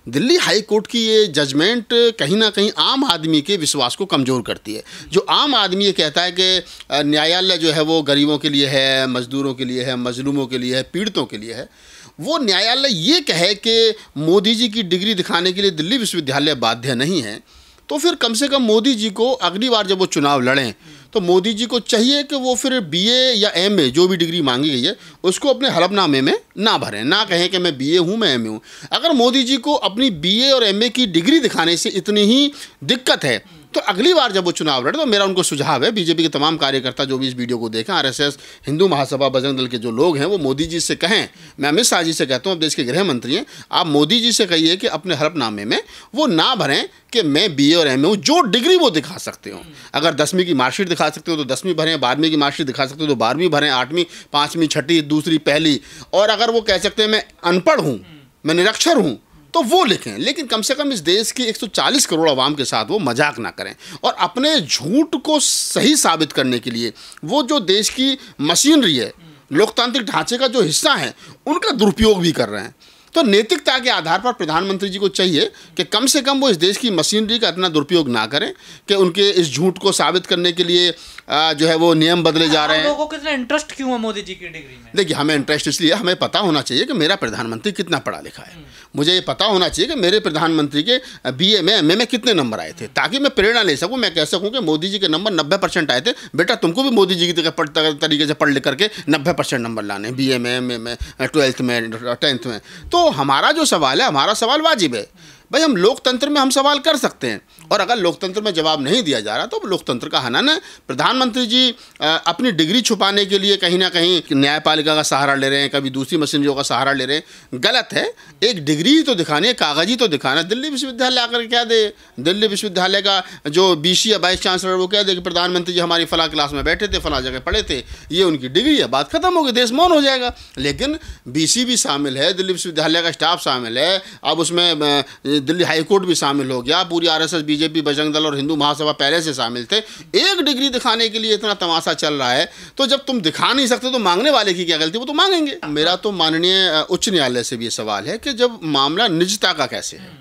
Delhi high court की ये judgement कहीं ना कहीं आम आदमी के विश्वास को कमज़ोर करती है। जो आम आदमी ये कहता है कि न्यायालय जो है वो गरीबों के लिए है, मजदूरों के लिए है, मजलूमों के लिए है, पीड़ितों के लिए है, वो न्यायालय ये कहे कि मोदी जी की डिग्री दिखाने के लिए दिल्ली विश्वविद्यालय बाध्य नहीं है, तो फिर कम से कम मोदी जी को अगली बार जब वो चुनाव लड़ें तो मोदी जी को चाहिए कि वो फिर बीए या एमए जो भी डिग्री मांगी गई है उसको अपने हलफनामे में ना भरें, ना कहें कि मैं बीए हूँ, मैं एमए हूँ। अगर मोदी जी को अपनी बीए और एमए की डिग्री दिखाने से इतनी ही दिक्कत है तो अगली बार जब वो चुनाव लड़े, तो मेरा उनको सुझाव है, बीजेपी के तमाम कार्यकर्ता जो भी इस वीडियो को देखें, आरएसएस, हिंदू महासभा, बजरंग दल के जो लोग हैं, वो मोदी जी से कहें, मैं अमित शाह जी से कहता हूँ, अब देश के गृह मंत्री हैं, आप मोदी जी से कहिए कि अपने हलफनामे में वो ना भरें कि मैं बीए और एमए हूँ, जो डिग्री वो दिखा सकते हो। अगर 10वीं की मार्कशीट दिखा सकते हो तो 10वीं भरें, 12वीं की मार्कशीट दिखा सकते हो तो 12वीं भरें, 8वीं, 5वीं, 6वीं, दूसरी, पहली, और अगर वो कह सकते हैं मैं अनपढ़ हूँ, मैं निरक्षर हूँ, तो वो लिखें। लेकिन कम से कम इस देश की 140 करोड़ आवाम के साथ वो मजाक ना करें, और अपने झूठ को सही साबित करने के लिए वो जो देश की मशीनरी है, लोकतांत्रिक ढांचे का जो हिस्सा है, उनका दुरुपयोग भी कर रहे हैं। तो नैतिकता के आधार पर प्रधानमंत्री जी को चाहिए कि कम से कम वो इस देश की मशीनरी का इतना दुरुपयोग ना करें कि उनके इस झूठ को साबित करने के लिए जो है वो नियम बदले जा रहे हैं। लोगों को इतना इंटरेस्ट क्यों है मोदी जी की डिग्री में? देखिए, हमें इंटरेस्ट इसलिए, हमें पता होना चाहिए कि मेरा प्रधानमंत्री कितना पढ़ा लिखा है। मुझे ये पता होना चाहिए कि मेरे प्रधानमंत्री के बीए में, एमए में कितने नंबर आए थे, ताकि मैं प्रेरणा ले सकूं। मैं कह सकूं कि मोदी जी के नंबर 90% आए थे, बेटा तुमको भी मोदी जी की तरीके से पढ़ लिख करके 90% नंबर लाने, बीए में, एमए में, 12th में, 10th में। तो हमारा जो सवाल है, हमारा सवाल वाजिब है भाई। हम लोकतंत्र में हम सवाल कर सकते हैं, और अगर लोकतंत्र में जवाब नहीं दिया जा रहा तो लोकतंत्र का हनन है। प्रधानमंत्री जी अपनी डिग्री छुपाने के लिए कहीं ना कहीं न्यायपालिका का सहारा ले रहे हैं, कभी दूसरी मशीनरियों का सहारा ले रहे हैं। गलत है। एक डिग्री तो दिखानी है, कागजी तो दिखाना है। दिल्ली विश्वविद्यालय आकर क्या दे, दिल्ली विश्वविद्यालय का जो बीसी या वाइस चांसलर वो क्या दे कि प्रधानमंत्री जी हमारी फला क्लास में बैठे थे, फला जगह पढ़े थे, ये उनकी डिग्री है, बात खत्म हो गई, देश मौन हो जाएगा। लेकिन बीसी भी शामिल है, दिल्ली विश्वविद्यालय का स्टाफ शामिल है, अब उसमें दिल्ली हाई कोर्ट भी शामिल हो गया, पूरी आरएसएस, बीजेपी, बजरंग दल और हिंदू महासभा पहले से शामिल थे। एक डिग्री दिखाने के लिए इतना तमाशा चल रहा है, तो जब तुम दिखा नहीं सकते तो मांगने वाले की क्या गलती, वो तो मांगेंगे। मेरा तो माननीय उच्च न्यायालय से भी ये सवाल है कि जब मामला निजता का कैसे है,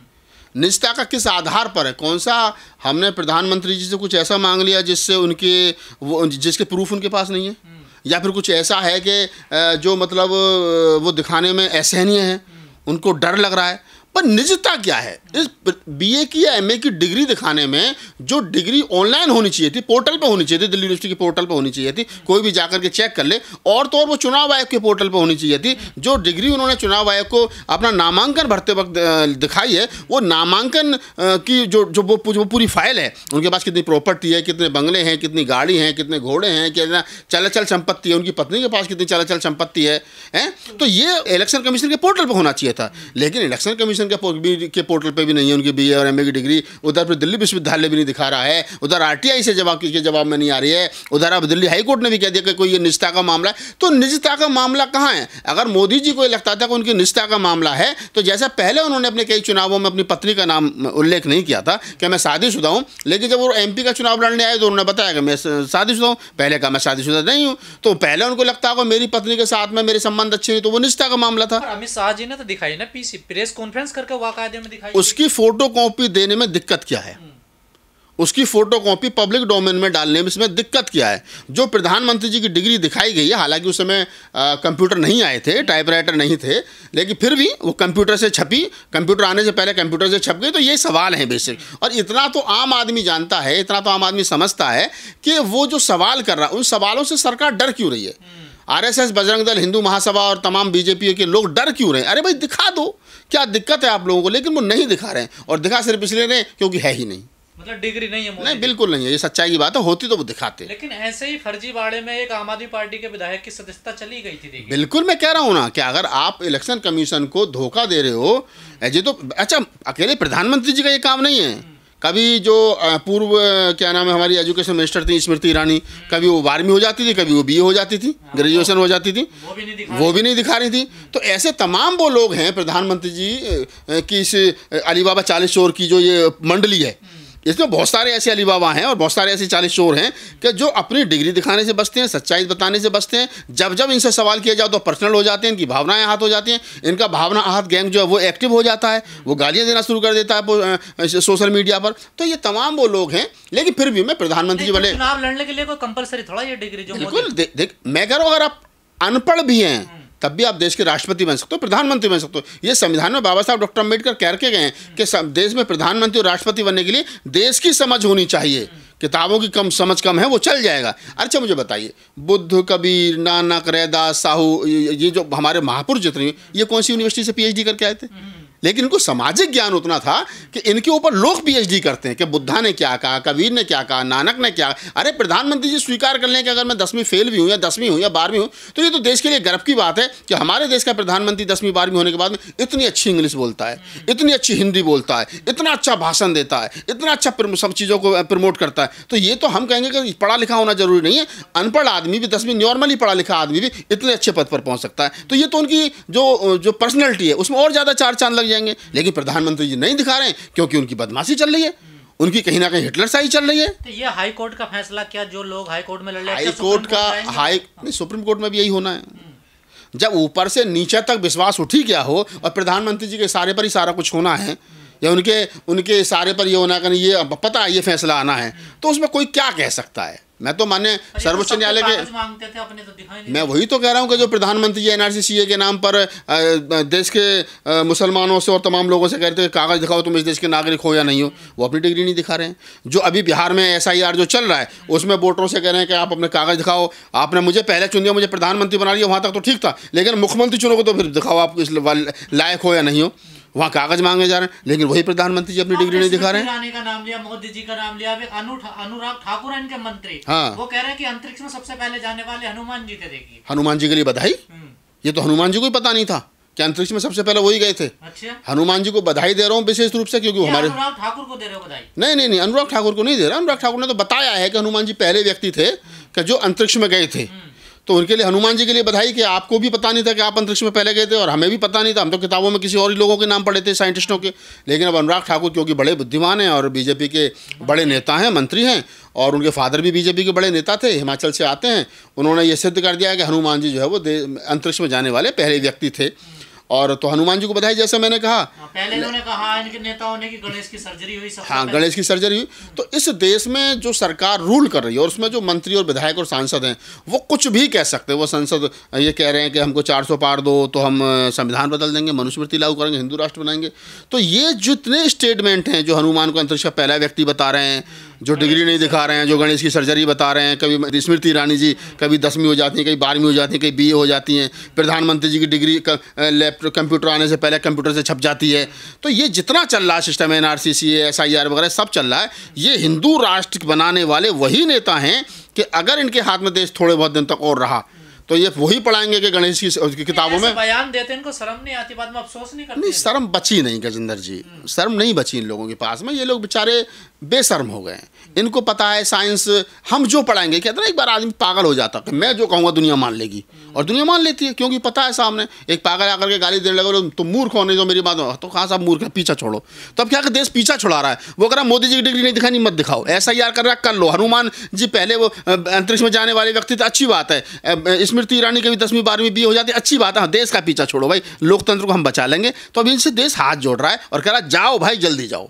निजता का किस आधार पर है? कौन सा हमने प्रधानमंत्री जी से कुछ ऐसा मांग लिया जिससे उनके वो जिसके प्रूफ उनके पास नहीं है, या फिर कुछ ऐसा है कि जो मतलब वो दिखाने में असहनीय है, उनको डर लग रहा है? पर निजता क्या है? इस बीए की या एमए की डिग्री दिखाने में जो डिग्री ऑनलाइन होनी चाहिए थी, पोर्टल पे होनी चाहिए थी, दिल्ली यूनिवर्सिटी के पोर्टल पे होनी चाहिए थी, कोई भी जाकर के चेक कर ले, और तो और वो चुनाव आयोग के पोर्टल पे होनी चाहिए थी। जो डिग्री उन्होंने चुनाव आयोग को अपना नामांकन भरते वक्त दिखाई है, वो नामांकन की जो वो पूरी फाइल है, उनके पास कितनी प्रॉपर्टी है, कितने बंगले हैं, कितनी गाड़ी हैं, कितने घोड़े हैं, कितना चल संपत्ति है, उनकी पत्नी के पास कितनी चल संपत्ति है, तो ये इलेक्शन कमीशन के पोर्टल पर होना चाहिए था। लेकिन इलेक्शन कमीशन के पोर्टल पे भी नहीं है उनकी बीए और एमए की डिग्री। उधर फिर दिल्ली विश्वविद्यालय भी नहीं दिखा रहा है, उधर आरटीआई से जवाब में नहीं आ रही है, उधर अब दिल्ली हाई कोर्ट ने भी कह दिया कि कोई ये निजता का मामला है। तो निजता का मामला कहाँ है? अगर मोदी जी को लगता था कि उनकी निजता का मामला है, तो जैसा पहले उन्होंने अपने कई चुनावों में अपनी पत्नी का नाम उल्लेख नहीं किया था कि मैं शादीशुदा हूँ, लेकिन जब वो एमपी का चुनाव लड़ने आए तो उन्होंने बताया कि मैं शादीशुदा हूँ। पहले कहा मैं शादीशुदा नहीं हूँ, तो पहले उनको लगता होगा मेरी पत्नी के साथ में मेरे संबंध अच्छे नहीं, तो वो निजता का मामला था। अमित शाह जी ने तो दिखाई ना, पीसी प्रेस कॉन्फ्रेंस करके वाकायदे में दिखाई। उसकी फोटो कॉपी देने में दिक्कत क्या है? उसकी फोटो कॉपी पब्लिक डोमेन में डालने में इसमें दिक्कत क्या है? जो प्रधानमंत्री जी की डिग्री दिखाई गई है, हालांकि उस समय कंप्यूटर नहीं आए थे, टाइपराइटर नहीं थे, लेकिन फिर भी वो कंप्यूटर से छपी, कंप्यूटर आने से पहले कंप्यूटर से छप गई। तो ये सवाल है बेसिक, और इतना तो आम आदमी जानता है, इतना तो आम आदमी समझता है कि वो जो सवाल कर रहा है, उन सवालों से सरकार डर क्यों रही है? आरएसएस, बजरंग दल, हिंदू महासभा और तमाम बीजेपी के लोग डर क्यों रहे हैं? अरे भाई दिखा दो, क्या दिक्कत है आप लोगों को? लेकिन वो नहीं दिखा रहे हैं, और दिखा सिर्फ इसलिए नहीं क्योंकि है ही नहीं, मतलब डिग्री नहीं है। नहीं, बिल्कुल नहीं है, ये सच्चाई की बात है। होती तो वो दिखाते। लेकिन ऐसे ही फर्जीवाड़े में एक आम आदमी पार्टी के विधायक की सदस्यता चली गई थी। देखिए, बिल्कुल मैं कह रहा हूँ ना कि अगर आप इलेक्शन कमीशन को धोखा दे रहे हो, ये तो अच्छा अकेले प्रधानमंत्री जी का ये काम नहीं है। कभी जो पूर्व क्या नाम है हमारी एजुकेशन मिनिस्टर थी स्मृति ईरानी, कभी वो 12वीं हो जाती थी, कभी वो बीए हो जाती थी, ग्रेजुएशन हो जाती थी, वो भी नहीं दिखा रही थी। तो ऐसे तमाम वो लोग हैं प्रधानमंत्री जी की इस अलीबाबा 40 चोर की जो ये मंडली है, इसमें बहुत सारे ऐसे अली बाबा हैं और बहुत सारे ऐसे 40 चोर हैं कि जो अपनी डिग्री दिखाने से बचते हैं, सच्चाई बताने से बचते हैं। जब जब इनसे सवाल किया जाओ तो पर्सनल हो जाते हैं, इनकी भावनाएं आहत हो जाती हैं, इनका भावना आहत गैंग जो है वो एक्टिव हो जाता है, वो गालियां देना शुरू कर देता है सोशल मीडिया पर। तो ये तमाम वो लोग हैं, लेकिन फिर भी मैं प्रधानमंत्री जी वाले चुनाव लड़ने के लिए कोई कंपलसरी थोड़ा ये डिग्री जो बिल्कुल देख मैं कह रहा हूँ, अगर आप अनपढ़ भी हैं तब भी आप देश के राष्ट्रपति बन सकते हो, प्रधानमंत्री बन सकते हो। ये संविधान में बाबा साहब डॉक्टर अम्बेडकर कह के गए हैं कि देश में प्रधानमंत्री और राष्ट्रपति बनने के लिए देश की समझ होनी चाहिए। किताबों की समझ कम है, वो चल जाएगा। अच्छा मुझे बताइए, बुद्ध, कबीर, नानक, रैदास, साहू, ये जो हमारे महापुरुष जितने, ये कौन सी यूनिवर्सिटी से PhD करके आए थे? लेकिन इनको सामाजिक ज्ञान उतना था कि इनके ऊपर लोग PhD करते हैं कि बुद्धा ने क्या कहा, कबीर ने क्या कहा, नानक ने क्या। अरे प्रधानमंत्री जी स्वीकार कर लें कि अगर मैं 10वीं फेल भी हूँ या 10वीं हूँ या 12वीं हूँ, तो ये तो देश के लिए गर्व की बात है कि हमारे देश का प्रधानमंत्री 10वीं 12वीं होने के बाद में इतनी अच्छी इंग्लिश बोलता है, इतनी अच्छी हिंदी बोलता है, इतना अच्छा भाषण देता है, इतना अच्छा सब चीज़ों को प्रमोट करता है। तो ये तो हम कहेंगे कि पढ़ा लिखा होना जरूरी नहीं है, अनपढ़ आदमी भी 10वीं नॉर्मली पढ़ा लिखा आदमी भी इतने अच्छे पद पर पहुँच सकता है। तो ये तो उनकी जो पर्सनैलिटी है उसमें और ज़्यादा 4 चांद लग जाएंगे। लेकिन प्रधानमंत्री जी नहीं दिखा रहे हैं क्योंकि उनकी बदमाशी चल रही है, उनकी कहीं ना कहीं हिटलर शाही चल रही है। तो ये हाई कोर्ट का फैसला, क्या जो लोग हाई कोर्ट में लड़ रहे हैं, हाई कोर्ट का सुप्रीम कोर्ट में भी यही होना है। जब ऊपर से नीचे तक विश्वास उठ ही गया हो और प्रधानमंत्री जी के इशारे पर ही सारा कुछ होना है, या उनके इशारे पर ये होना है, ये पता है ये फैसला आना है, तो उसमें कोई क्या कह सकता है? मैं तो माने सर्वोच्च न्यायालय के मांगते थे अपने, तो दिखाई नहीं। मैं वही तो कह रहा हूँ कि जो प्रधानमंत्री जी NRC CA के नाम पर देश के मुसलमानों से और तमाम लोगों से कहते हैं कागज़ दिखाओ तुम इस देश के नागरिक हो या नहीं हो, वो अपनी डिग्री नहीं दिखा रहे हैं। जो अभी बिहार में SIR जो चल रहा है उसमें वोटरों से कह रहे हैं कि आप अपने कागज़ दिखाओ, आपने मुझे पहले चुन दिया, मुझे प्रधानमंत्री बना लिया, वहाँ तक तो ठीक था, लेकिन मुख्यमंत्री चुनोगे तो फिर दिखाओ आप इस लायक हो या नहीं हो। वहाँ कागज मांगे जा रहे हैं, लेकिन वही प्रधानमंत्री जी अपनी डिग्री नहीं दिखा रहे हैं। ईरानी का नाम लिया, मोदी जी का नाम लिया, अनुराग ठाकुर इनके मंत्री, हाँ, वो कह रहे हैं कि अंतरिक्ष में सबसे पहले जाने वाले हनुमान जी थे। देखिए, हनुमान जी के लिए बधाई। ये तो हनुमान जी को ही पता नहीं था कि अंतरिक्ष में सबसे पहले वही गए थे। अच्छा, हनुमान जी को बधाई दे रहा हूँ विशेष रूप से, क्योंकि हमारे अनुराग ठाकुर को दे रहे हो बधाई? नहीं, अनुराग ठाकुर को नहीं दे रहा। अनुराग ठाकुर ने तो बताया है कि हनुमान जी पहले व्यक्ति थे कि जो अंतरिक्ष में गए थे, तो उनके लिए हनुमान जी के लिए बधाई कि आपको भी पता नहीं था कि आप अंतरिक्ष में पहले गए थे और हमें भी पता नहीं था। हम तो किताबों में किसी और ही लोगों के नाम पढ़े थे, साइंटिस्टों के। लेकिन अब अनुराग ठाकुर क्योंकि बड़े बुद्धिमान हैं और BJP के बड़े नेता हैं, मंत्री हैं, और उनके फादर भी BJP के बड़े नेता थे, हिमाचल से आते हैं, उन्होंने ये सिद्ध कर दिया है कि हनुमान जी जो है वो अंतरिक्ष में जाने वाले पहले व्यक्ति थे। और तो हनुमान जी को बधाई। जैसे मैंने कहा पहले इन्होंने कहा इनके नेताओं ने कि गणेश की सर्जरी हुई, हाँ गणेश की सर्जरी हुई। तो इस देश में जो सरकार रूल कर रही है और उसमें जो मंत्री और विधायक और सांसद हैं वो कुछ भी कह सकते हैं। वो संसद ये कह रहे हैं कि हमको 400 पार दो तो हम संविधान बदल देंगे, मनुस्मृति लागू करेंगे, हिंदू राष्ट्र बनाएंगे। तो ये जितने स्टेटमेंट हैं, जो हनुमान को अंतरिक्ष का पहला व्यक्ति बता रहे हैं, जो डिग्री नहीं दिखा रहे हैं, जो गणेश की सर्जरी बता रहे हैं, कभी स्मृति ईरानी जी कभी 10वीं हो जाती हैं, कभी 12वीं हो जाती हैं, कभी BA हो जाती हैं, प्रधानमंत्री जी की डिग्री लैपटॉप कंप्यूटर आने से पहले कंप्यूटर से छप जाती है। तो ये जितना चल रहा है सिस्टम, NRC CA SIR वगैरह सब चल रहा है, ये हिंदू राष्ट्र बनाने वाले वही नेता हैं कि अगर इनके हाथ में देश थोड़े बहुत दिन तक और रहा तो ये वही पढ़ाएंगे कि गणेश की किताबों में बयान देते हैं, इनको शर्म नहीं आती, बाद में अफसोस नहीं करते? नहीं, शर्म बची नहीं गजेंद्र जी, शर्म नहीं बची इन लोगों के पास में। ये लोग बेचारे बेशर्म हो गए हैं। इनको पता है साइंस हम जो पढ़ाएंगे, कहते ना एक बार आदमी पागल हो जाता है, मैं जो कहूँगा दुनिया मान लेगी, और दुनिया मान लेती है क्योंकि पता है सामने। एक पागल आकर के गाली देने लगे तुम मूर्ख हो, नहीं जो मेरी बात हो, तो कहाँ साहब मूर्ख है, पीछा छोड़ो। तब क्या देश पीछा छुड़ा रहा है। वो कह रहा मोदी जी की डिग्री नहीं दिखानी, मत दिखाओ। SIR कर रहा कर लो। हनुमान जी पहले वो अंतरिक्ष में जाने वाले व्यक्ति थे, अच्छी बात है। स्मृति ईरानी कभी 10वीं 12वीं BA हो जाती है, अच्छी बात है। देश का पीछा छोड़ो भाई, लोकतंत्र को हम बचा लेंगे। तो अब इनसे देश हाथ जोड़ रहा है और कह रहा जाओ भाई जल्दी जाओ।